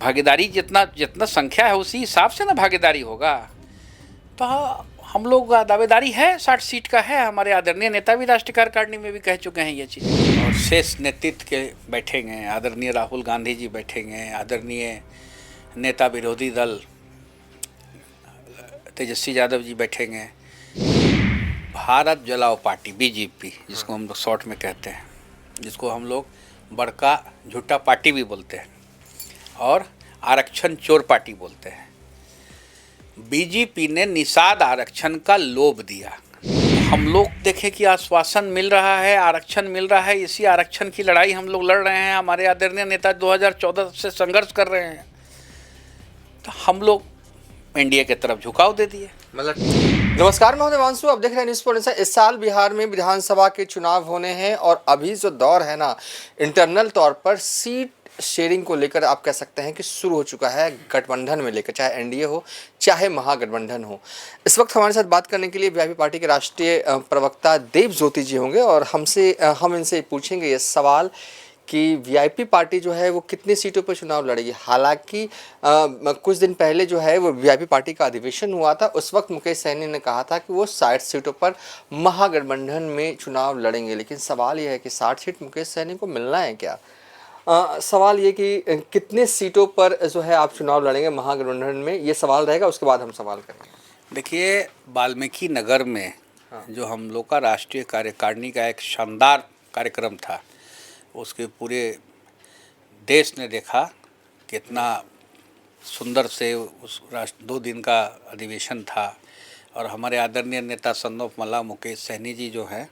भागीदारी जितना जितना संख्या है उसी हिसाब से ना भागीदारी होगा। तो हम लोग का दावेदारी है 60 सीट का है। हमारे आदरणीय नेता भी राष्ट्रीय कार्यकारिणी में भी कह चुके हैं ये चीज़। और शेष नेतृत्व के बैठेंगे, आदरणीय राहुल गांधी जी बैठेंगे, आदरणीय नेता विरोधी दल तेजस्वी यादव जी बैठेंगे, भारत जलाओ पार्टी बीजेपी जिसको हम लोग शॉर्ट में कहते हैं, जिसको हम लोग बड़का झूठा पार्टी भी बोलते हैं और आरक्षण चोर पार्टी बोलते हैं। बीजेपी ने निषाद आरक्षण का लोभ दिया। हम लोग देखें कि आश्वासन मिल रहा है, आरक्षण मिल रहा है, इसी आरक्षण की लड़ाई हम लोग लड़ रहे हैं। हमारे आदरणीय नेता 2014 से संघर्ष कर रहे हैं, तो हम लोग एनडीए की तरफ झुकाव दे दिए। नमस्कार, मैं हूं देवांशु, आप देख रहे हैं न्यूज़ पॉइंट। इस साल बिहार में विधानसभा के चुनाव होने हैं और अभी जो दौर है ना, इंटरनल तौर पर सीट शेयरिंग को लेकर आप कह सकते हैं कि शुरू हो चुका है गठबंधन में लेकर, चाहे एनडीए हो चाहे महागठबंधन हो। इस वक्त हमारे साथ बात करने के लिए वीआईपी पार्टी के राष्ट्रीय प्रवक्ता देव ज्योति जी होंगे और हम इनसे पूछेंगे ये सवाल कि वीआईपी पार्टी जो है वो कितनी सीटों पर चुनाव लड़ेगी। हालांकि कुछ दिन पहले जो है वो वीआईपी पार्टी का अधिवेशन हुआ था, उस वक्त मुकेश सहनी ने कहा था कि वो 60 सीटों पर महागठबंधन में चुनाव लड़ेंगे। लेकिन सवाल ये है कि 60 सीट मुकेश सहनी को मिलना है क्या? सवाल ये कि कितने सीटों पर जो है आप चुनाव लड़ेंगे महागठबंधन में, ये सवाल रहेगा, उसके बाद हम सवाल करेंगे। देखिए, वाल्मीकि नगर में जो हम लोग का राष्ट्रीय कार्यकारिणी का एक शानदार कार्यक्रम था, उसके पूरे देश ने देखा कितना सुंदर से उस 2 दिन का अधिवेशन था। और हमारे आदरणीय नेता सन्नोफ मला मुकेश सहनी जी जो हैं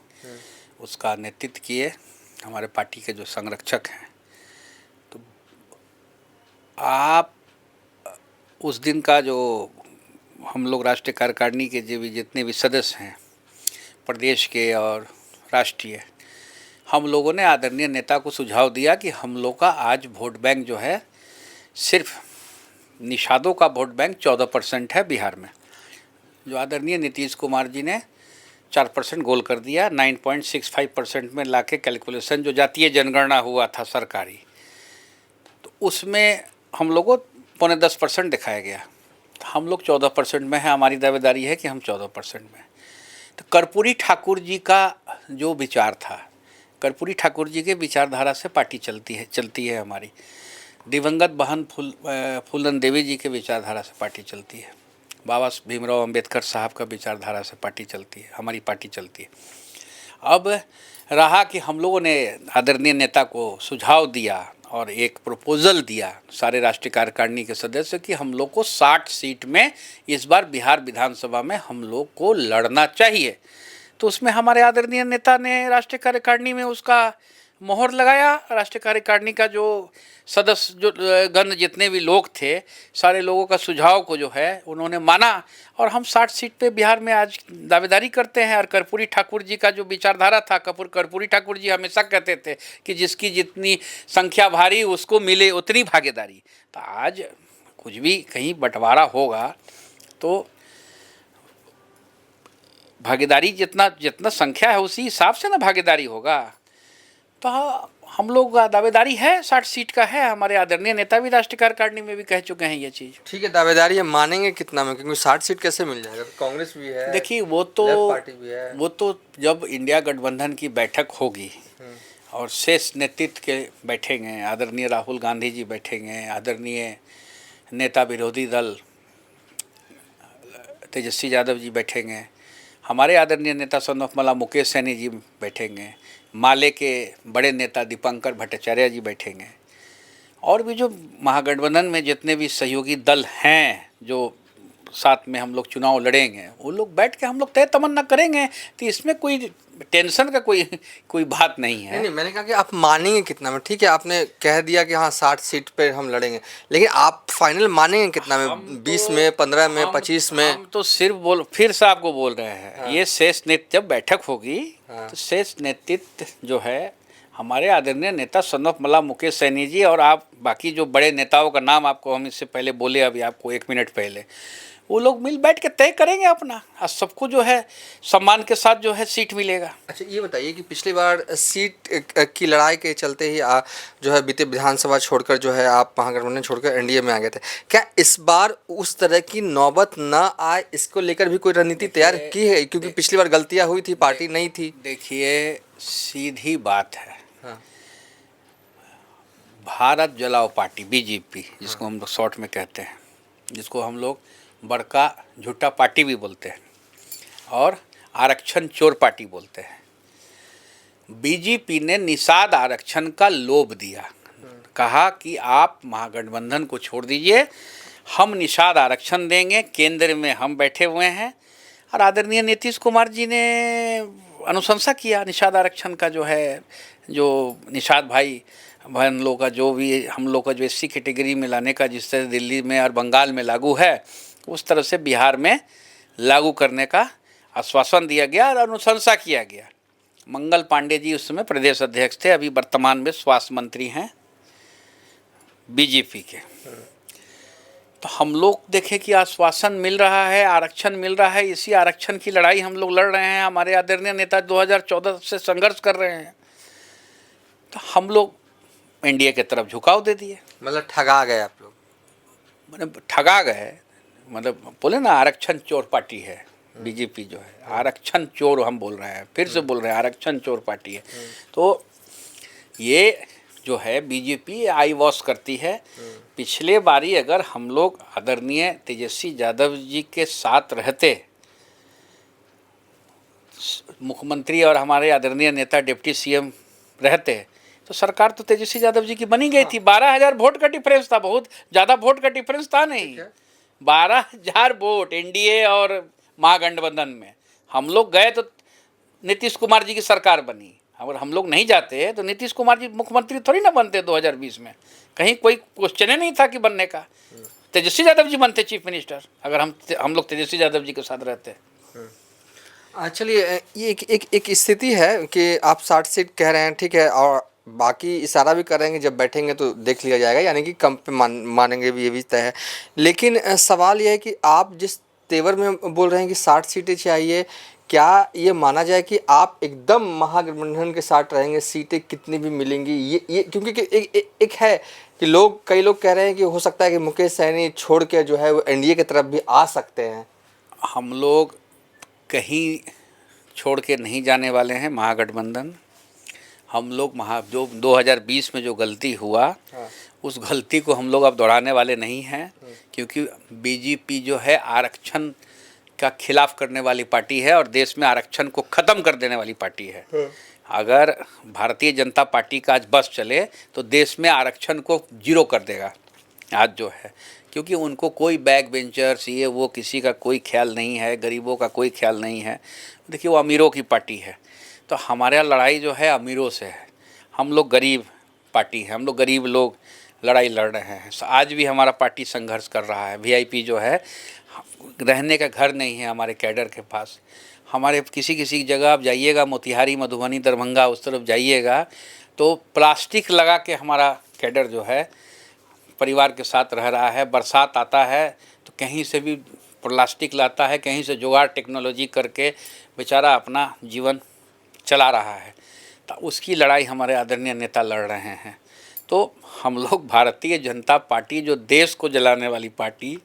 उसका नेतृत्व किए, हमारे पार्टी के जो संरक्षक हैं। तो आप उस दिन का जो हम लोग राष्ट्रीय कार्यकारिणी के जो भी जितने भी सदस्य हैं प्रदेश के और राष्ट्रीय, हम लोगों ने आदरणीय नेता को सुझाव दिया कि हम लोग का आज वोट बैंक जो है सिर्फ निषादों का वोट बैंक 14% है बिहार में, जो आदरणीय नीतीश कुमार जी ने 4% गोल कर दिया। 9.65% में लाके कैलकुलेशन जो जातीय जनगणना हुआ था सरकारी, तो उसमें हम लोगों को 9.5% दिखाया गया। तो हम लोग 14% में है, हमारी दावेदारी है कि हम 14% में। तो कर्पूरी ठाकुर जी का जो विचार था, कर्पूरी ठाकुर जी के विचारधारा से पार्टी चलती है हमारी। दिवंगत बहन फूलन देवी जी के विचारधारा से पार्टी चलती है। बाबा भीमराव अंबेडकर साहब का विचारधारा से पार्टी चलती है, हमारी पार्टी चलती है। अब रहा कि हम लोगों ने आदरणीय नेता को सुझाव दिया और एक प्रपोजल दिया सारे राष्ट्रीय कार्यकारिणी के सदस्य कि हम लोग को 60 सीट में इस बार बिहार विधानसभा में हम लोग को लड़ना चाहिए। तो उसमें हमारे आदरणीय नेता ने राष्ट्रीय कार्यकारिणी में उसका मोहर लगाया। राष्ट्रीय कार्यकारिणी का जो सदस्य जो गण जितने भी लोग थे, सारे लोगों का सुझाव को जो है उन्होंने माना और हम 60 सीट पे बिहार में आज दावेदारी करते हैं। और कर्पूरी ठाकुर जी का जो विचारधारा था, कर्पूरी ठाकुर जी हमेशा कहते थे कि जिसकी जितनी संख्या भारी उसको मिले उतनी भागीदारी। तो आज कुछ भी कहीं बंटवारा होगा तो भागीदारी जितना संख्या है उसी हिसाब से ना भागीदारी होगा। तो हम लोग का दावेदारी है 60 सीट का है। हमारे आदरणीय नेता भी राष्ट्रीय कार्यकारिणी में भी कह चुके हैं ये चीज़। ठीक है, दावेदारी हम मानेंगे कितना में, क्योंकि 60 सीट कैसे मिल जाएगा? कांग्रेस भी है, देखिए पार्टी भी है। वो तो जब इंडिया गठबंधन की बैठक होगी और शेष नेतृत्व के बैठेंगे, आदरणीय राहुल गांधी जी बैठेंगे, आदरणीय नेता विरोधी दल तेजस्वी यादव जी बैठेंगे, हमारे आदरणीय नेता सन्नोफ मला मुकेश सहनी जी बैठेंगे, माले के बड़े नेता दीपंकर भट्टाचार्य जी बैठेंगे, और भी जो महागठबंधन में जितने भी सहयोगी दल हैं जो साथ में हम लोग चुनाव लड़ेंगे, वो लोग बैठ के हम लोग तय तमन्ना करेंगे। तो इसमें कोई टेंशन का कोई बात नहीं है। नहीं, मैंने कहा कि आप मानेंगे कितना में। ठीक है, आपने कह दिया कि हाँ 60 सीट पे हम लड़ेंगे, लेकिन आप फाइनल मानेंगे कितना में? 20 में, 15 में, 25 में? हम तो सिर्फ फिर से आपको बोल रहे हैं। हाँ। ये शेष नेतृत्व जब बैठक होगी, हाँ, तो शेष नेतृत्व जो है हमारे आदरणीय नेता सन्नोफ मला मुकेश सहनी जी और आप बाकी जो बड़े नेताओं का नाम आपको हम इससे पहले बोले, अभी आपको 1 मिनट पहले, वो लोग मिल बैठ के तय करेंगे अपना, और सबको जो है सम्मान के साथ जो है सीट मिलेगा। अच्छा, ये बताइए कि पिछली बार सीट की लड़ाई के चलते ही जो है बीते विधानसभा छोड़कर जो है आप महागठबंधन छोड़कर एनडीए में आ गए थे। क्या इस बार उस तरह की नौबत ना आए, इसको लेकर भी कोई रणनीति तैयार की है? क्योंकि पिछली बार गलतियां हुई थी, पार्टी नहीं थी। देखिए, सीधी बात है, हाँ। भारत जलाओ पार्टी बीजेपी, जिसको हम लोग शॉर्ट में कहते हैं, जिसको हम लोग बड़का झूठा पार्टी भी बोलते हैं और आरक्षण चोर पार्टी बोलते हैं। बीजेपी ने निषाद आरक्षण का लोभ दिया, कहा कि आप महागठबंधन को छोड़ दीजिए, हम निषाद आरक्षण देंगे, केंद्र में हम बैठे हुए हैं। और आदरणीय नीतीश कुमार जी ने अनुशंसा किया निषाद आरक्षण का, जो है जो निषाद भाई बहन लोग का जो भी हम लोग का जो एससी कैटेगरी में लाने का जिस तरह दिल्ली में और बंगाल में लागू है, उस तरह से बिहार में लागू करने का आश्वासन दिया गया और अनुशंसा किया गया। मंगल पांडे जी उस समय प्रदेश अध्यक्ष थे, अभी वर्तमान में स्वास्थ्य मंत्री हैं बीजेपी के। तो हम लोग देखें कि आश्वासन मिल रहा है, आरक्षण मिल रहा है, इसी आरक्षण की लड़ाई हम लोग लड़ रहे हैं। हमारे आदरणीय नेता 2014 से संघर्ष कर रहे हैं, तो हम लोग एनडीए की तरफ झुकाव दे दिए। मतलब ठगा गए आप लोग? मतलब ठगा गए, मतलब बोले ना आरक्षण चोर पार्टी है बीजेपी, जो है आरक्षण चोर हम बोल रहे हैं, फिर से बोल रहे हैं आरक्षण चोर पार्टी है। तो ये जो है बीजेपी आई वॉश करती है। पिछले बारी अगर हम लोग आदरणीय तेजस्वी यादव जी के साथ रहते, मुख्यमंत्री और हमारे आदरणीय नेता डिप्टी सीएम रहते, तो सरकार तो तेजस्वी यादव जी की बनी गई थी। 12,000 वोट का डिफरेंस था, बहुत ज़्यादा वोट का डिफरेंस था नहीं। 12,000 वोट एनडीए और महागठबंधन में हम लोग गए तो नीतीश कुमार जी की सरकार बनी। अगर हम लोग नहीं जाते तो नीतीश कुमार जी मुख्यमंत्री थोड़ी ना बनते 2020 में, कहीं कोई क्वेश्चन ही नहीं था कि बनने का। तेजस्वी यादव जी बनते चीफ मिनिस्टर, अगर हम लोग तेजस्वी यादव जी के साथ रहते। चलिए, ये एक स्थिति है कि आप 60 सीट कह रहे हैं, ठीक है, और बाकी इशारा भी करेंगे, जब बैठेंगे तो देख लिया जाएगा, यानी कि कम पे मानेंगे भी, ये भी तय है। लेकिन सवाल यह है कि आप जिस तेवर में बोल रहे हैं कि 60 सीटें चाहिए, क्या ये माना जाए कि आप एकदम महागठबंधन के साथ रहेंगे, सीटें कितनी भी मिलेंगी? ये क्योंकि एक है कि कई लोग कह रहे हैं कि हो सकता है कि मुकेश सहनी छोड़ के जो है वो एनडीए की तरफ भी आ सकते हैं। हम लोग कहीं छोड़ के नहीं जाने वाले हैं महागठबंधन। हम लोग जो 2020 में जो गलती हुआ, उस गलती को हम लोग अब दोहराने वाले नहीं हैं, क्योंकि बीजेपी जो है आरक्षण का खिलाफ करने वाली पार्टी है और देश में आरक्षण को ख़त्म कर देने वाली पार्टी है। अगर भारतीय जनता पार्टी का आज बस चले तो देश में आरक्षण को जीरो कर देगा आज जो है, क्योंकि उनको कोई बैक बेंचर्स ये वो किसी का कोई ख्याल नहीं है, गरीबों का कोई ख्याल नहीं है। देखिए, वो अमीरों की पार्टी है, तो हमारा लड़ाई जो है अमीरों से है। हम लोग गरीब पार्टी है, हम लोग गरीब लोग लड़ाई लड़ रहे हैं। आज भी हमारा पार्टी संघर्ष कर रहा है। वीआईपी जो है, रहने का घर नहीं है हमारे कैडर के पास। हमारे किसी जगह आप जाइएगा, मोतिहारी, मधुबनी, दरभंगा, उस तरफ जाइएगा तो प्लास्टिक लगा के हमारा कैडर जो है परिवार के साथ रह रहा है। बरसात आता है तो कहीं से भी प्लास्टिक लाता है, कहीं से जुगाड़ टेक्नोलॉजी करके बेचारा अपना जीवन चला रहा है। तो उसकी लड़ाई हमारे आदरणीय नेता लड़ रहे हैं। तो हम लोग भारतीय जनता पार्टी, जो देश को जलाने वाली पार्टी,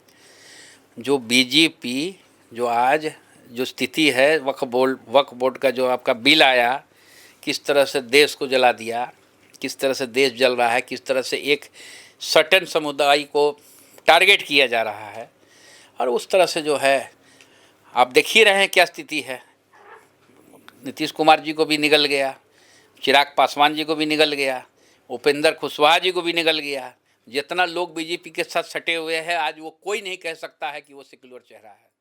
जो बीजेपी, जो आज जो स्थिति है, वक्फ बोर्ड का जो आपका बिल आया, किस तरह से देश को जला दिया, किस तरह से देश जल रहा है, किस तरह से एक सर्टेन समुदाय को टारगेट किया जा रहा है, और उस तरह से जो है आप देख ही रहे हैं क्या स्थिति है। नीतीश कुमार जी को भी निगल गया, चिराग पासवान जी को भी निगल गया, उपेंद्र कुशवाहा जी को भी निगल गया। जितना लोग बीजेपी के साथ सटे हुए हैं, आज वो कोई नहीं कह सकता है कि वो सेक्युलर चेहरा है।